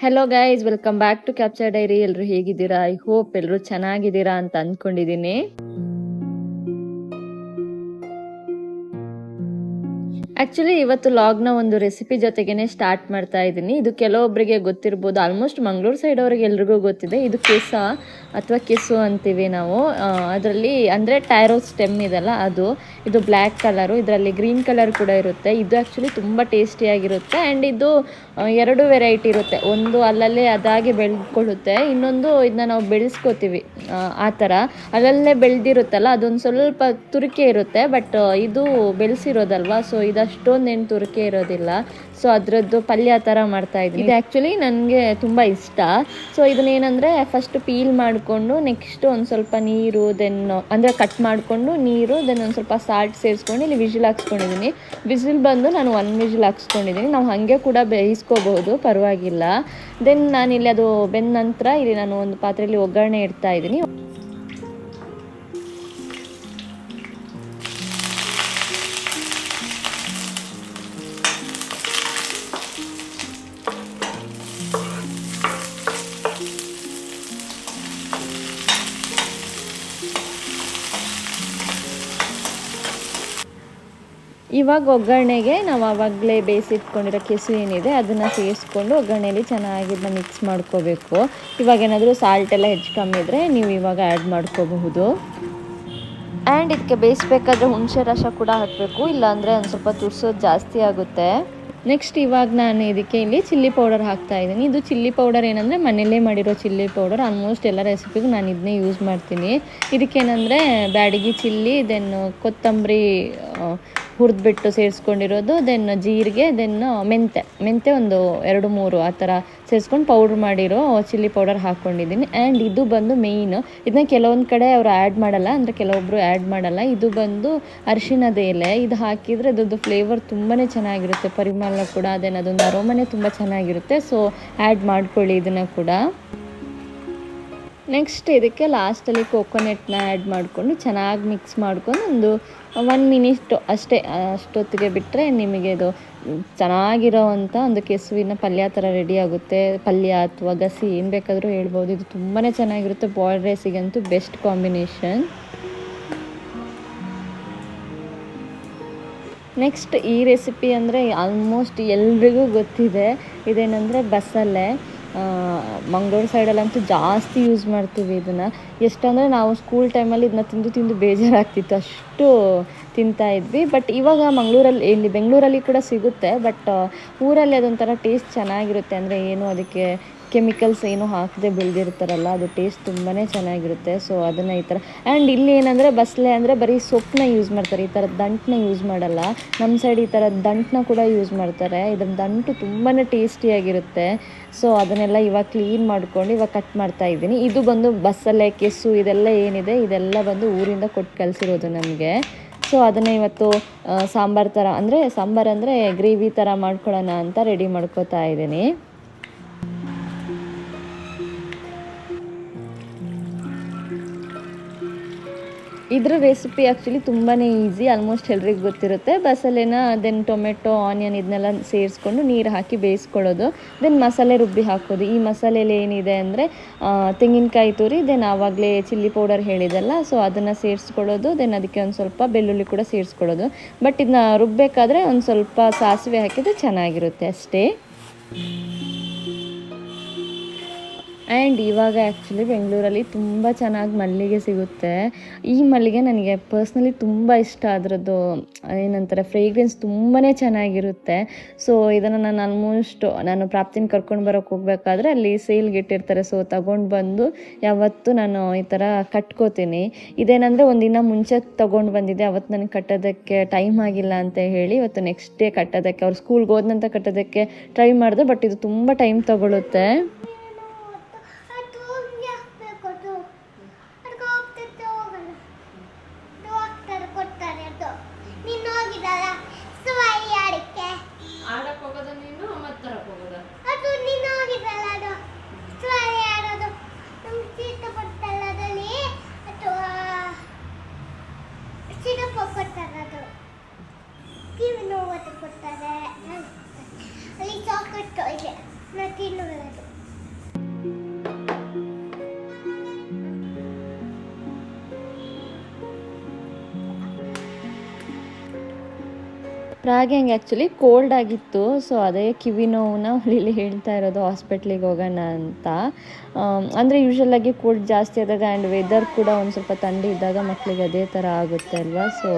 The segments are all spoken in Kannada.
Hello guys, welcome back to capture diary. ಎಲ್ಲರೂ ಹೇಗಿದ್ದೀರಾ? ಐ ಹೋಪ್ ಎಲ್ಲರೂ ಚೆನ್ನಾಗಿದ್ದೀರಾ ಅಂತ ಅಂದ್ಕೊಂಡಿದ್ದೀನಿ. ಆ್ಯಕ್ಚುಲಿ ಇವತ್ತು ಲಾಗ್ನ ಒಂದು ರೆಸಿಪಿ ಜೊತೆಗೇ ಸ್ಟಾರ್ಟ್ ಮಾಡ್ತಾ ಇದ್ದೀನಿ. ಇದು ಕೆಲವೊಬ್ಬರಿಗೆ ಗೊತ್ತಿರ್ಬೋದು, ಆಲ್ಮೋಸ್ಟ್ ಮಂಗಳೂರು ಸೈಡ್ ಅವ್ರಿಗೆ ಎಲ್ರಿಗೂ ಗೊತ್ತಿದೆ. ಇದು ಕೆಸ ಅಥವಾ ಕೆಸು ಅಂತೀವಿ ನಾವು. ಅದರಲ್ಲಿ ಅಂದರೆ ಟ್ಯಾರೋ ಸ್ಟೆಮ್ ಇದೆಲ್ಲ ಅದು. ಇದು ಬ್ಲ್ಯಾಕ್ ಕಲರು, ಇದರಲ್ಲಿ ಗ್ರೀನ್ ಕಲರ್ ಕೂಡ ಇರುತ್ತೆ. ಇದು ಆ್ಯಕ್ಚುಲಿ ತುಂಬ ಟೇಸ್ಟಿಯಾಗಿರುತ್ತೆ. ಆ್ಯಂಡ್ ಇದು ಎರಡು ವೆರೈಟಿ ಇರುತ್ತೆ. ಒಂದು ಅಲ್ಲಲ್ಲೇ ಅದಾಗಿ ಬೆಳೆದುಕೊಳ್ಳುತ್ತೆ, ಇನ್ನೊಂದು ಇದನ್ನ ನಾವು ಬೆಳೆಸ್ಕೋತೀವಿ ಆ ಥರ. ಅಲ್ಲಲ್ಲೇ ಬೆಳೆದಿರುತ್ತಲ್ಲ ಅದೊಂದು ಸ್ವಲ್ಪ ತುರಿಕೆ ಇರುತ್ತೆ. ಬಟ್ ಇದು ಬೆಳೆಸಿರೋದಲ್ವಾ, ಸೊ ಇದಷ್ಟೊಂದೇನು ತುರಿಕೆ ಇರೋದಿಲ್ಲ. ಸೊ ಅದರದ್ದು ಪಲ್ಯ ಥರ ಮಾಡ್ತಾ ಇದ್ದೀನಿ. ಇದು ಆ್ಯಕ್ಚುಲಿ ನನಗೆ ತುಂಬ ಇಷ್ಟ. ಸೊ ಇದನ್ನೇನೆಂದರೆ ಫಸ್ಟ್ ಪೀಲ್ ಮಾಡಿಕೊಂಡು ನೆಕ್ಸ್ಟ್ ಒಂದು ಸ್ವಲ್ಪ ನೀರು, ದೆನ್ ಅಂದರೆ ಕಟ್ ಮಾಡಿಕೊಂಡು ನೀರು, ದೆನ್ ಒಂದು ಸ್ವಲ್ಪ ಸಾಲ್ಟ್ ಸೇರಿಸ್ಕೊಂಡು ಇಲ್ಲಿ ವಿಜಿಲ್ ಹಾಕ್ಸ್ಕೊಂಡಿದ್ದೀನಿ. ವಿಜಿಲ್ ಬಂದು ನಾನು 1 ವಿಜಿಲ್ ಹಾಕ್ಸ್ಕೊಂಡಿದ್ದೀನಿ. ನಾವು ಹಾಗೆ ಕೂಡ ಬೇಯಿಸ್ಕೋಬಹುದು, ಪರವಾಗಿಲ್ಲ. ದೆನ್ ನಾನಿಲ್ಲಿ ಅದು ಬೆಂದ ನಂತರ ಇಲ್ಲಿ ನಾನು ಒಂದು ಪಾತ್ರೆಯಲ್ಲಿ ಒಗ್ಗರಣೆ ಇಡ್ತಾ ಇದ್ದೀನಿ. ಇವಾಗ ಒಗ್ಗರಣೆಗೆ ನಾವು ಆವಾಗಲೇ ಬೇಯಿಸಿಟ್ಕೊಂಡಿರೋ ಕೆಸು ಏನಿದೆ ಅದನ್ನು ಸೇರಿಸ್ಕೊಂಡು ಒಗ್ಗರಣೆಯಲ್ಲಿ ಚೆನ್ನಾಗಿ ಇದನ್ನ ಮಿಕ್ಸ್ ಮಾಡ್ಕೋಬೇಕು. ಇವಾಗ ಏನಾದರೂ ಸಾಲ್ಟ್ ಎಲ್ಲ ಹೆಚ್ಚು ಕಮ್ಮಿ ಇದ್ದರೆ ನೀವು ಇವಾಗ ಆ್ಯಡ್ ಮಾಡ್ಕೋಬಹುದು. ಆ್ಯಂಡ್ ಇದಕ್ಕೆ ಬೇಯಿಸ್ಬೇಕಾದ್ರೆ ಹುಣಸೆ ರಸ ಕೂಡ ಹಾಕಬೇಕು, ಇಲ್ಲಾಂದರೆ ಒಂದು ಸ್ವಲ್ಪ ತುರ್ಸೋದು ಜಾಸ್ತಿ ಆಗುತ್ತೆ. ನೆಕ್ಸ್ಟ್ ಇವಾಗ ನಾನು ಇದಕ್ಕೆ ಇಲ್ಲಿ ಚಿಲ್ಲಿ ಪೌಡರ್ ಹಾಕ್ತಾ ಇದ್ದೀನಿ. ಇದು ಚಿಲ್ಲಿ ಪೌಡರ್ ಏನಂದರೆ ಮನೆಯಲ್ಲೇ ಮಾಡಿರೋ ಚಿಲ್ಲಿ ಪೌಡರ್. ಆಲ್ಮೋಸ್ಟ್ ಎಲ್ಲ ರೆಸಿಪಿಗೂ ನಾನು ಇದನ್ನೇ ಯೂಸ್ ಮಾಡ್ತೀನಿ. ಇದಕ್ಕೇನೆಂದರೆ ಬ್ಯಾಡಗಿ ಚಿಲ್ಲಿ, ದೆನ್ ಕೊತ್ತಂಬರಿ ಹುರಿದ್ಬಿಟ್ಟು ಸೇರಿಸ್ಕೊಂಡಿರೋದು, ದೆನ್ ಜೀರಿಗೆ, ದೆನ್ ಮೆಂತೆ ಒಂದು 2-3 ಆ ಥರ ಸೇರಿಸ್ಕೊಂಡು ಪೌಡ್ರ್ ಮಾಡಿರೋ ಚಿಲ್ಲಿ ಪೌಡರ್ ಹಾಕ್ಕೊಂಡಿದ್ದೀನಿ. ಆ್ಯಂಡ್ ಇದು ಬಂದು ಮೇಯ್ನ್. ಇದನ್ನ ಕೆಲವೊಂದು ಕಡೆ ಅವರು ಆ್ಯಡ್ ಮಾಡಲ್ಲ, ಅಂದರೆ ಕೆಲವೊಬ್ಬರು ಆ್ಯಡ್ ಮಾಡಲ್ಲ. ಇದು ಬಂದು ಅರಿಶಿಣದ ಎಲೆ. ಇದು ಹಾಕಿದರೆ ಅದರದ್ದು ಫ್ಲೇವರ್ ತುಂಬಾ ಚೆನ್ನಾಗಿರುತ್ತೆ, ಪರಿಮಳ ಕೂಡ. ದೆನ್ ಅದೊಂದು ಅರೋಮನೆ ತುಂಬ ಚೆನ್ನಾಗಿರುತ್ತೆ. ಸೊ ಆ್ಯಡ್ ಮಾಡ್ಕೊಳ್ಳಿ ಇದನ್ನು ಕೂಡ. ನೆಕ್ಸ್ಟ್ ಇದಕ್ಕೆ ಲಾಸ್ಟಲ್ಲಿ ಕೋಕೋನಟ್ನ ಆ್ಯಡ್ ಮಾಡಿಕೊಂಡು ಚೆನ್ನಾಗಿ ಮಿಕ್ಸ್ ಮಾಡ್ಕೊಂಡು ಒಂದು 1 ಮಿನಿಟ್ ಅಷ್ಟೇ, ಅಷ್ಟೊತ್ತಿಗೆ ಬಿಟ್ಟರೆ ನಿಮಗೆ ಇದು ಚೆನ್ನಾಗಿರೋವಂಥ ಒಂದು ಕೆಸುವಿನ ಪಲ್ಯ ಥರ ರೆಡಿ ಆಗುತ್ತೆ. ಪಲ್ಯ ಅಥವಾ ಗಸಿ ಏನು ಬೇಕಾದರೂ ಹೇಳ್ಬೋದು. ಇದು ತುಂಬಾ ಚೆನ್ನಾಗಿರುತ್ತೆ. ಬಾಯ್ಲ್ಡ್ ರೈಸಿಗಂತೂ ಬೆಸ್ಟ್ ಕಾಂಬಿನೇಷನ್. ನೆಕ್ಸ್ಟ್ ಈ ರೆಸಿಪಿ ಅಂದರೆ ಆಲ್ಮೋಸ್ಟ್ ಎಲ್ರಿಗೂ ಗೊತ್ತಿದೆ. ಇದೇನೆಂದರೆ ಬಸಳೆ. ಮಂಗಳೂರು ಸೈಡಲ್ಲಂತೂ ಜಾಸ್ತಿ ಯೂಸ್ ಮಾಡ್ತೀವಿ ಇದನ್ನು. ಎಷ್ಟಂದರೆ ನಾವು ಸ್ಕೂಲ್ ಟೈಮಲ್ಲಿ ಇದನ್ನ ತಿಂದು ಬೇಜಾರಾಗ್ತಿತ್ತು, ಅಷ್ಟು ತಿಂತಾಯಿದ್ವಿ. ಬಟ್ ಇವಾಗ ಇಲ್ಲಿ ಬೆಂಗಳೂರಲ್ಲಿ ಕೂಡ ಸಿಗುತ್ತೆ. ಬಟ್ ಊರಲ್ಲಿ ಅದೊಂಥರ ಟೇಸ್ಟ್ ಚೆನ್ನಾಗಿರುತ್ತೆ. ಅಂದರೆ ಏನು ಅದಕ್ಕೆ ಕೆಮಿಕಲ್ಸ್ ಏನು ಹಾಕದೆ ಬೆಳೆದಿರ್ತಾರಲ್ಲ, ಅದು ಟೇಸ್ಟ್ ತುಂಬಾ ಚೆನ್ನಾಗಿರುತ್ತೆ. ಸೊ ಅದನ್ನು ಈ ಥರ. ಆ್ಯಂಡ್ ಇಲ್ಲಿ ಏನಂದರೆ ಬಸಳೆ ಅಂದರೆ ಬರೀ ಸೊಪ್ಪನ್ನ ಯೂಸ್ ಮಾಡ್ತಾರೆ, ಈ ಥರದ ದಂಟನ್ನ ಯೂಸ್ ಮಾಡಲ್ಲ. ನಮ್ಮ ಸೈಡ್ ಈ ಥರದ ದಂಟನ್ನ ಕೂಡ ಯೂಸ್ ಮಾಡ್ತಾರೆ. ಇದ್ರ ದಂಟು ತುಂಬಾ ಟೇಸ್ಟಿಯಾಗಿರುತ್ತೆ. ಸೊ ಅದನ್ನೆಲ್ಲ ಇವಾಗ ಕ್ಲೀನ್ ಮಾಡ್ಕೊಂಡು ಇವಾಗ ಕಟ್ ಮಾಡ್ತಾ ಇದ್ದೀನಿ. ಇದು ಬಂದು ಬಸಳೆ, ಕೆಸು ಇದೆಲ್ಲ ಏನಿದೆ ಇದೆಲ್ಲ ಬಂದು ಊರಿಂದ ಕೊಟ್ಟು ಕಳಿಸಿರೋದು ನಮಗೆ. ಸೊ ಅದನ್ನು ಇವತ್ತು ಸಾಂಬಾರು ಅಂದರೆ ಗ್ರೇವಿ ಥರ ಮಾಡ್ಕೊಳ್ಳೋಣ ಅಂತ ರೆಡಿ ಮಾಡ್ಕೋತಾ ಇದ್ದೀನಿ. ಇದ್ರ ರೆಸಿಪಿ ಆ್ಯಕ್ಚುಲಿ ತುಂಬಾ ಈಸಿ, ಆಲ್ಮೋಸ್ಟ್ ಎಲ್ರಿಗೂ ಗೊತ್ತಿರುತ್ತೆ. ಬಸಳೆನ ದೆನ್ ಟೊಮೆಟೊ, ಆನಿಯನ್ ಇದನ್ನೆಲ್ಲ ಸೇರಿಸ್ಕೊಂಡು ನೀರು ಹಾಕಿ ಬೇಯಿಸ್ಕೊಳ್ಳೋದು. ದೆನ್ ಮಸಾಲೆ ರುಬ್ಬಿ ಹಾಕೋದು. ಈ ಮಸಾಲೆಯಲ್ಲಿ ಏನಿದೆ ಅಂದರೆ ತೆಂಗಿನಕಾಯಿ ತುರಿ, ದೆನ್ ಆವಾಗಲೇ ಚಿಲ್ಲಿ ಪೌಡರ್ ಹೇಳಿದೆಲ್ಲ, ಸೊ ಅದನ್ನು ಸೇರಿಸ್ಕೊಳ್ಳೋದು. ದೆನ್ ಅದಕ್ಕೆ ಒಂದು ಸ್ವಲ್ಪ ಬೆಳ್ಳುಳ್ಳಿ ಕೂಡ ಸೇರಿಸ್ಕೊಳ್ಳೋದು. ಬಟ್ ಇದನ್ನ ರುಬ್ಬಬೇಕಾದ್ರೆ ಒಂದು ಸ್ವಲ್ಪ ಸಾಸಿವೆ ಹಾಕಿದರೆ ಚೆನ್ನಾಗಿರುತ್ತೆ ಅಷ್ಟೇ. ಆ್ಯಂಡ್ ಇವಾಗ ಆ್ಯಕ್ಚುಲಿ ಬೆಂಗಳೂರಲ್ಲಿ ತುಂಬ ಚೆನ್ನಾಗಿ ಮಲ್ಲಿಗೆ ಸಿಗುತ್ತೆ. ಈ ಮಲ್ಲಿಗೆ ನನಗೆ ಪರ್ಸ್ನಲಿ ತುಂಬ ಇಷ್ಟ. ಅದರದ್ದು ಏನಂತಾರೆ ಫ್ರೇಗ್ರೆನ್ಸ್ ತುಂಬಾ ಚೆನ್ನಾಗಿರುತ್ತೆ. ಸೊ ಇದನ್ನು ನಾನು ಪ್ರಾಪ್ತಿನ ಕರ್ಕೊಂಡು ಬರೋಕ್ಕೆ ಹೋಗ್ಬೇಕಾದ್ರೆ ಅಲ್ಲಿ ಸೇಲ್ಗೆ ಇಟ್ಟಿರ್ತಾರೆ. ಸೊ ತಗೊಂಡು ಬಂದು ಯಾವತ್ತು ನಾನು ಈ ಥರ ಕಟ್ಕೋತೀನಿ. ಇದೇನಂದರೆ ಒಂದಿನ ಮುಂಚೆ ತೊಗೊಂಡು ಬಂದಿದ್ದೆ. ಅವತ್ತು ನನಗೆ ಕಟ್ಟೋದಕ್ಕೆ ಟೈಮ್ ಆಗಿಲ್ಲ ಅಂತ ಹೇಳಿ ಇವತ್ತು ನೆಕ್ಸ್ಟ್ ಡೇ ಕಟ್ಟೋದಕ್ಕೆ, ಅವ್ರು ಸ್ಕೂಲ್ಗೆ ಹೋದಂತ ಕಟ್ಟೋದಕ್ಕೆ ಟ್ರೈ ಮಾಡಿದೆ. ಬಟ್ ಇದು ತುಂಬ ಟೈಮ್ ತೊಗೊಳುತ್ತೆ. ಕಿವಿ ನೋವು ಕೊಡ್ತಾರೆ, ಅಲ್ಲಿ ಚಾಕ್ಲೇಟ್ ಇದೆ, ನಾನು ತಿನ್ನೋದು. ರಾಗ್ಯಾಂಗ್ ಆ್ಯಕ್ಚುಲಿ ಕೋಲ್ಡ್ ಆಗಿತ್ತು, ಸೊ ಅದೇ ಕಿವಿ ನೋವನ್ನ ಇಲ್ಲಿ ಹೇಳ್ತಾ ಇರೋದು ಹಾಸ್ಪಿಟ್ಲಿಗೆ ಹೋಗೋಣ ಅಂತ. ಅಂದರೆ ಯೂಶ್ವಲಾಗಿ ಕೋಲ್ಡ್ ಜಾಸ್ತಿ ಆದಾಗ ಆ್ಯಂಡ್ ವೆದರ್ ಕೂಡ ಒಂದು ಸ್ವಲ್ಪ ಥಂಡಿ ಇದ್ದಾಗ ಮಕ್ಕಳಿಗೆ ಅದೇ ಥರ ಆಗುತ್ತೆ ಅಲ್ವಾ. ಸೊ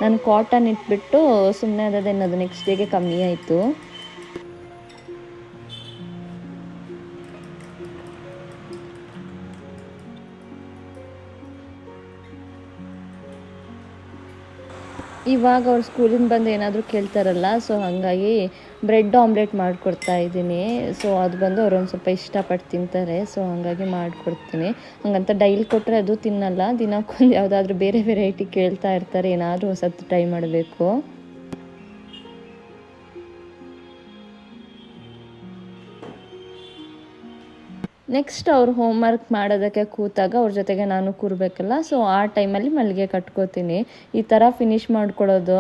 ನಾನು ಕಾಟನ್ ಇಟ್ಬಿಟ್ಟು ಸುಮ್ಮನೆ ಅದು ನೆಕ್ಸ್ಟ್ ಡೇಗೆ ಕಮ್ಮಿ ಆಯಿತು. ಇವಾಗ ಅವ್ರು ಸ್ಕೂಲಿಂದ ಬಂದು ಏನಾದರೂ ಕೇಳ್ತಾರಲ್ಲ, ಸೊ ಹಾಗಾಗಿ ಬ್ರೆಡ್ ಆಮ್ಲೆಟ್ ಮಾಡಿಕೊಡ್ತಾ ಇದ್ದೀನಿ. ಸೊ ಅದು ಬಂದು ಅವ್ರು ಒಂದು ಸ್ವಲ್ಪ ಇಷ್ಟಪಟ್ಟು ತಿಂತಾರೆ, ಸೊ ಹಾಗಾಗಿ ಮಾಡಿಕೊಡ್ತೀನಿ. ಹಂಗಂತ ಡೈಲಿ ಕೊಟ್ಟರೆ ಅದು ತಿನ್ನಲ್ಲ, ದಿನಕ್ಕೊಂದು ಯಾವುದಾದ್ರೂ ಬೇರೆ ವೆರೈಟಿ ಕೇಳ್ತಾ ಇರ್ತಾರೆ, ಏನಾದರೂ ಹೊಸತ್ತು ಟ್ರೈ ಮಾಡಬೇಕು. ನೆಕ್ಸ್ಟ್ ಅವ್ರು ಹೋಮ್ವರ್ಕ್ ಮಾಡೋದಕ್ಕೆ ಕೂತಾಗ ಅವ್ರ ಜೊತೆಗೆ ನಾನು ಕೂರಬೇಕಲ್ಲ, ಸೊ ಆ ಟೈಮಲ್ಲಿ ಮಲ್ಲಿಗೆ ಕಟ್ಕೋತೀನಿ. ಈ ಥರ ಫಿನಿಷ್ ಮಾಡ್ಕೊಳ್ಳೋದು.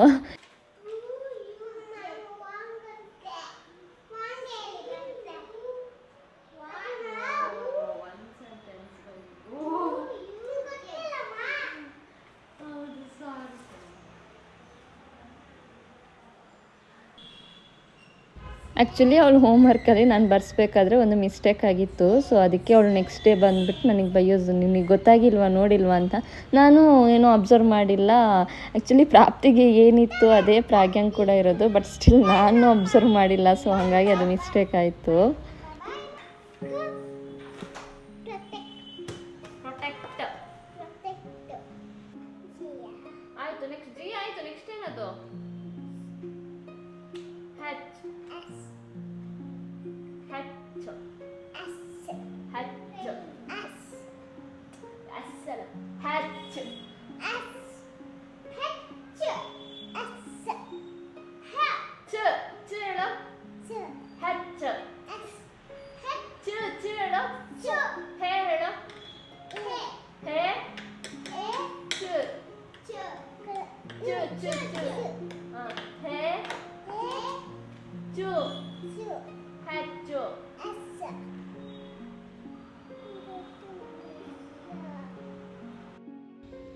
ಆ್ಯಕ್ಚುಲಿ ಅವಳು ಹೋಮ್ವರ್ಕಲ್ಲಿ ನಾನು ಬರ್ಸ್ಬೇಕಾದ್ರೆ ಒಂದು ಮಿಸ್ಟೇಕ್ ಆಗಿತ್ತು, ಸೊ ಅದಕ್ಕೆ ಅವಳು ನೆಕ್ಸ್ಟ್ ಡೇ ಬಂದುಬಿಟ್ಟು ನನಗೆ ಬೈಯೋದು, ನಿನಗೆ ಗೊತ್ತಾಗಿಲ್ವಾ ನೋಡಿಲ್ವಾ ಅಂತ. ನಾನು ಏನೂ ಅಬ್ಸರ್ವ್ ಮಾಡಿಲ್ಲ. ಆ್ಯಕ್ಚುಲಿ ಪ್ರಾಪ್ತಿಗೆ ಏನಿತ್ತು ಅದೇ ಪ್ರಾಗ್ಯಾಂಗ್ ಕೂಡ ಇರೋದು, ಬಟ್ ಸ್ಟಿಲ್ ನಾನು ಅಬ್ಸರ್ವ್ ಮಾಡಿಲ್ಲ, ಸೊ ಹಾಗಾಗಿ ಅದು ಮಿಸ್ಟೇಕ್ ಆಯಿತು. ಆಯಿತು, ನೆಕ್ಸ್ಟ್ ಜಿ ಆಯಿತು, ನೆಕ್ಸ್ಟ್ ಏನದು?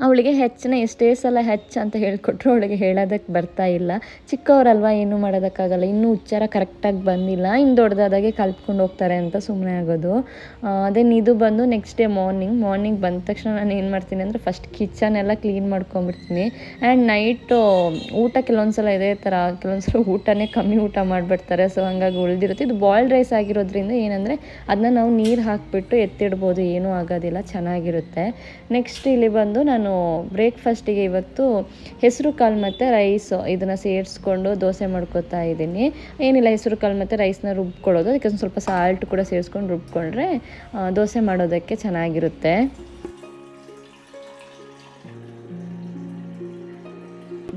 ಅವಳಿಗೆ ಹೆಚ್ಚನ ಎಷ್ಟೇ ಸಲ ಹೆಚ್ಚು ಅಂತ ಹೇಳಿಕೊಟ್ರು ಅವಳಿಗೆ ಹೇಳೋದಕ್ಕೆ ಬರ್ತಾ ಇಲ್ಲ. ಚಿಕ್ಕವರಲ್ವ, ಏನೂ ಮಾಡೋದಕ್ಕಾಗಲ್ಲ, ಇನ್ನೂ ಉಚ್ಚಾರ ಕರೆಕ್ಟಾಗಿ ಬಂದಿಲ್ಲ, ಇನ್ನು ದೊಡ್ಡದಾದಾಗೆ ಕಲ್ತ್ಕೊಂಡು ಹೋಗ್ತಾರೆ ಅಂತ ಸುಮ್ಮನೆ ಆಗೋದು. ದೆನ್ ಇದು ಬಂದು ನೆಕ್ಸ್ಟ್ ಡೇ ಮಾರ್ನಿಂಗ್ ಬಂದ ತಕ್ಷಣ ನಾನು ಏನು ಮಾಡ್ತೀನಿ ಅಂದರೆ ಫಸ್ಟ್ ಕಿಚನ್ ಎಲ್ಲ ಕ್ಲೀನ್ ಮಾಡ್ಕೊಂಬಿಡ್ತೀನಿ. ಆ್ಯಂಡ್ ನೈಟು ಊಟ ಕೆಲವೊಂದು ಸಲ ಇದೇ ಥರ, ಕೆಲವೊಂದು ಸಲ ಊಟನೇ ಕಮ್ಮಿ ಊಟ ಮಾಡಿಬಿಡ್ತಾರೆ, ಸೊ ಹಂಗಾಗಿ ಉಳಿದಿರುತ್ತೆ. ಇದು ಬಾಯ್ಲ್ಡ್ ರೈಸ್ ಆಗಿರೋದ್ರಿಂದ ಏನಂದರೆ ಅದನ್ನ ನಾವು ನೀರು ಹಾಕಿಬಿಟ್ಟು ಎತ್ತಿಡ್ಬೋದು, ಏನೂ ಆಗೋದಿಲ್ಲ, ಚೆನ್ನಾಗಿರುತ್ತೆ. ನೆಕ್ಸ್ಟ್ ಇಲ್ಲಿ ಬಂದು ನಾನು ಬ್ರೇಕ್ಫಾಸ್ಟಿಗೆ ಇವತ್ತು ಹೆಸರು ಕಾಳು ಮತ್ತು ರೈಸ್ ಇದನ್ನು ಸೇರಿಸ್ಕೊಂಡು ದೋಸೆ ಮಾಡ್ಕೊತಾ ಇದ್ದೀನಿ. ಏನಿಲ್ಲ, ಹೆಸರು ಕಾಳು ಮತ್ತು ರೈಸ್ನ ರುಬ್ಕೊಳ್ಳೋದು, ಅದಕ್ಕೆ ಒಂದು ಸ್ವಲ್ಪ ಸಾಲ್ಟ್ ಕೂಡ ಸೇರಿಸ್ಕೊಂಡು ರುಬ್ಕೊಂಡ್ರೆ ದೋಸೆ ಮಾಡೋದಕ್ಕೆ ಚೆನ್ನಾಗಿರುತ್ತೆ.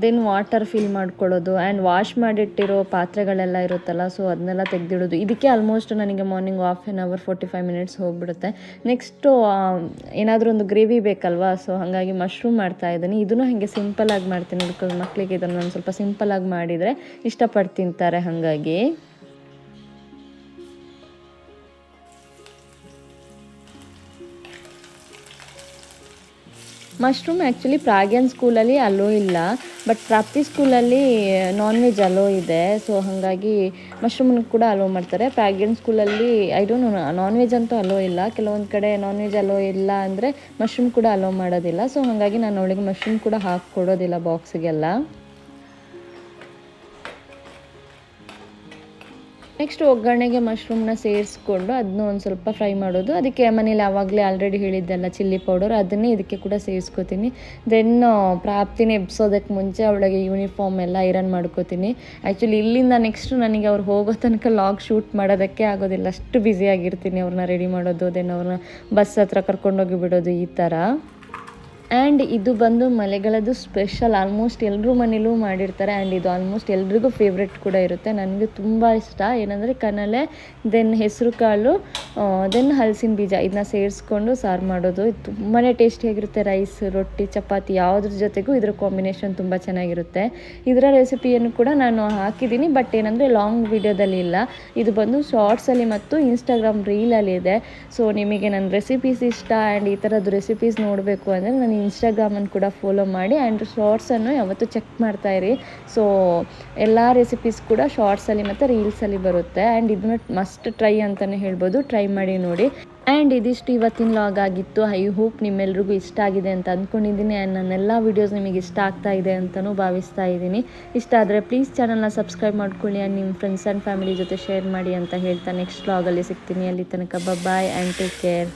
ದೆನ್ ವಾಟರ್ ಫಿಲ್ ಮಾಡ್ಕೊಳ್ಳೋದು ಆ್ಯಂಡ್ ವಾಶ್ ಮಾಡಿಟ್ಟಿರೋ ಪಾತ್ರೆಗಳೆಲ್ಲ ಇರುತ್ತಲ್ಲ, ಸೊ ಅದನ್ನೆಲ್ಲ ತೆಗೆದಿಡೋದು. ಇದಕ್ಕೆ ಆಲ್ಮೋಸ್ಟ್ ನನಗೆ ಮಾರ್ನಿಂಗ್ 1/2 hour 45 minutes ಹೋಗ್ಬಿಡುತ್ತೆ. ನೆಕ್ಸ್ಟು ಏನಾದರೂ ಒಂದು ಗ್ರೇವಿ ಬೇಕಲ್ವಾ, ಸೊ ಹಾಗಾಗಿ ಮಶ್ರೂಮ್ ಮಾಡ್ತಾಯಿದ್ದೀನಿ. ಇದನ್ನು ಹಾಗೆ ಸಿಂಪಲಾಗಿ ಮಾಡ್ತೀನಿ, ಬಿಕಾಸ್ ಮಕ್ಕಳಿಗೆ ಇದನ್ನು ಒಂದು ಸ್ವಲ್ಪ ಸಿಂಪಲಾಗಿ ಮಾಡಿದರೆ ಇಷ್ಟಪಟ್ಟು ತಿಂತಾರೆ. ಹಾಗಾಗಿ ಮಶ್ರೂಮ್ ಆ್ಯಕ್ಚುಲಿ ಪ್ರಾಗ್ಯಾನ್ ಸ್ಕೂಲಲ್ಲಿ ಅಲೋ ಇಲ್ಲ, ಬಟ್ ಪ್ರಾಪ್ತಿ ಸ್ಕೂಲಲ್ಲಿ ನಾನ್ ವೆಜ್ ಅಲೋ ಇದೆ, ಸೊ ಹಾಗಾಗಿ ಮಶ್ರೂಮನ್ನು ಕೂಡ ಅಲೋ ಮಾಡ್ತಾರೆ. ಪ್ರಾಗ್ಯಾನ್ ಸ್ಕೂಲಲ್ಲಿ I don't know, non veg ಅಂತೂ ಅಲೋ ಇಲ್ಲ. ಕೆಲವೊಂದು ಕಡೆ ನಾನ್ ವೆಜ್ ಅಲೋ ಇಲ್ಲ ಅಂದರೆ ಮಶ್ರೂಮ್ ಕೂಡ ಅಲೋ ಮಾಡೋದಿಲ್ಲ, ಸೊ ಹಾಗಾಗಿ ನಾನು ಅವಳಿಗೆ ಮಶ್ರೂಮ್ ಕೂಡ ಹಾಕ್ಕೊಡೋದಿಲ್ಲ ಬಾಕ್ಸಿಗೆಲ್ಲ. ನೆಕ್ಸ್ಟ್ ಒಗ್ಗರಣೆಗೆ ಮಶ್ರೂಮ್ನ ಸೇರಿಸ್ಕೊಂಡು ಅದನ್ನ ಒಂದು ಸ್ವಲ್ಪ ಫ್ರೈ ಮಾಡೋದು. ಅದಕ್ಕೆ ಮನೇಲಿ ಆವಾಗಲೇ ಆಲ್ರೆಡಿ ಹೇಳಿದ್ದೆಲ್ಲ ಚಿಲ್ಲಿ ಪೌಡರ್, ಅದನ್ನೇ ಇದಕ್ಕೆ ಕೂಡ ಸೇರಿಸ್ಕೋತೀನಿ. ದೆನ್ ಪ್ರಾಪ್ತಿನ ಎಬ್ಸೋದಕ್ಕೆ ಮುಂಚೆ ಅವಳಿಗೆ ಯೂನಿಫಾರ್ಮ್ ಎಲ್ಲ ಐರನ್ ಮಾಡ್ಕೋತೀನಿ. ಆ್ಯಕ್ಚುಲಿ ಇಲ್ಲಿಂದ ನೆಕ್ಸ್ಟು ನನಗೆ ಅವ್ರು ಹೋಗೋ ತನಕ ಲಾಗ್ ಶೂಟ್ ಮಾಡೋದಕ್ಕೆ ಆಗೋದಿಲ್ಲ, ಅಷ್ಟು ಬ್ಯುಸಿಯಾಗಿರ್ತೀನಿ. ಅವ್ರನ್ನ ರೆಡಿ ಮಾಡೋದು, ದೆನ್ ಅವ್ರನ್ನ ಬಸ್ ಹತ್ರ ಕರ್ಕೊಂಡೋಗಿ ಬಿಡೋದು, ಈ ಥರ. ಆ್ಯಂಡ್ ಇದು ಬಂದು ಮಲೆಗಳದ್ದು ಸ್ಪೆಷಲ್, ಆಲ್ಮೋಸ್ಟ್ ಎಲ್ಲರೂ ಮನೇಲೂ ಮಾಡಿರ್ತಾರೆ. ಆ್ಯಂಡ್ ಇದು ಆಲ್ಮೋಸ್ಟ್ ಎಲ್ರಿಗೂ ಫೇವ್ರೆಟ್ ಕೂಡ ಇರುತ್ತೆ. ನನಗೆ ತುಂಬ ಇಷ್ಟ. ಏನಂದರೆ ಕನಲೆ, ದೆನ್ ಹೆಸರು ಕಾಳು, ದೆನ್ ಹಲಸಿನ ಬೀಜ, ಇದನ್ನ ಸೇರಿಸ್ಕೊಂಡು ಸಾರು ಮಾಡೋದು. ಇದು ತುಂಬಾ ಟೇಸ್ಟಿಯಾಗಿರುತ್ತೆ. ರೈಸ್, ರೊಟ್ಟಿ, ಚಪಾತಿ ಯಾವುದ್ರ ಜೊತೆಗೂ ಇದರ ಕಾಂಬಿನೇಷನ್ ತುಂಬ ಚೆನ್ನಾಗಿರುತ್ತೆ. ಇದರ ರೆಸಿಪಿಯನ್ನು ಕೂಡ ನಾನು ಹಾಕಿದ್ದೀನಿ, ಬಟ್ ಏನಂದರೆ ಲಾಂಗ್ ವಿಡಿಯೋದಲ್ಲಿ ಇಲ್ಲ. ಇದು ಬಂದು ಶಾರ್ಟ್ಸಲ್ಲಿ ಮತ್ತು ಇನ್ಸ್ಟಾಗ್ರಾಮ್ ರೀಲಲ್ಲಿ ಇದೆ. ಸೊ ನಿಮಗೆ ನನ್ನ ರೆಸಿಪೀಸ್ ಇಷ್ಟ ಆ್ಯಂಡ್ ಈ ಥರದ್ದು ರೆಸಿಪೀಸ್ ನೋಡಬೇಕು ಅಂದರೆ ನಾನು ಇನ್ಸ್ಟಾಗ್ರಾಮನ್ನು ಕೂಡ ಫಾಲೋ ಮಾಡಿ ಆ್ಯಂಡ್ ಶಾರ್ಟ್ಸನ್ನು ಯಾವತ್ತೂ ಚೆಕ್ ಮಾಡ್ತಾಯಿರಿ. ಸೊ ಎಲ್ಲ ರೆಸಿಪೀಸ್ ಕೂಡ ಶಾರ್ಟ್ಸಲ್ಲಿ ಮತ್ತು ರೀಲ್ಸಲ್ಲಿ ಬರುತ್ತೆ ಆ್ಯಂಡ್ ಇದನ್ನ ಮಸ್ಟ್ ಟ್ರೈ ಅಂತಲೇ ಹೇಳ್ಬೋದು. ಟ್ರೈ ಮಾಡಿ ನೋಡಿ. ಆ್ಯಂಡ್ ಇದಿಷ್ಟು ಇವತ್ತಿನ ಲಾಗ್ ಆಗಿತ್ತು. ಐ ಹೋಪ್ ನಿಮ್ಮೆಲ್ರಿಗೂ ಇಷ್ಟ ಆಗಿದೆ ಅಂತ ಅಂದ್ಕೊಂಡಿದ್ದೀನಿ ಆ್ಯಂಡ್ ನನ್ನೆಲ್ಲ ವೀಡಿಯೋಸ್ ನಿಮಗೆ ಇಷ್ಟ ಆಗ್ತಾ ಇದೆ ಅಂತಲೂ ಭಾವಿಸ್ತಾ ಇದ್ದೀನಿ. ಇಷ್ಟ ಆದರೆ ಪ್ಲೀಸ್ ಚಾನಲ್ನ ಸಬ್ಸ್ಕ್ರೈಬ್ ಮಾಡ್ಕೊಳ್ಳಿ ಆ್ಯಂಡ್ ನಿಮ್ಮ ಫ್ರೆಂಡ್ಸ್ ಆ್ಯಂಡ್ ಫ್ಯಾಮಿಲಿ ಜೊತೆ ಶೇರ್ ಮಾಡಿ ಅಂತ ಹೇಳ್ತಾ ನೆಕ್ಸ್ಟ್ ಲಾಗಲ್ಲಿ ಸಿಗ್ತೀನಿ. ಅಲ್ಲಿ ತನಕ ಬಾಯ್ ಆ್ಯಂಡ್ ಟೇಕ್ ಕೇರ್.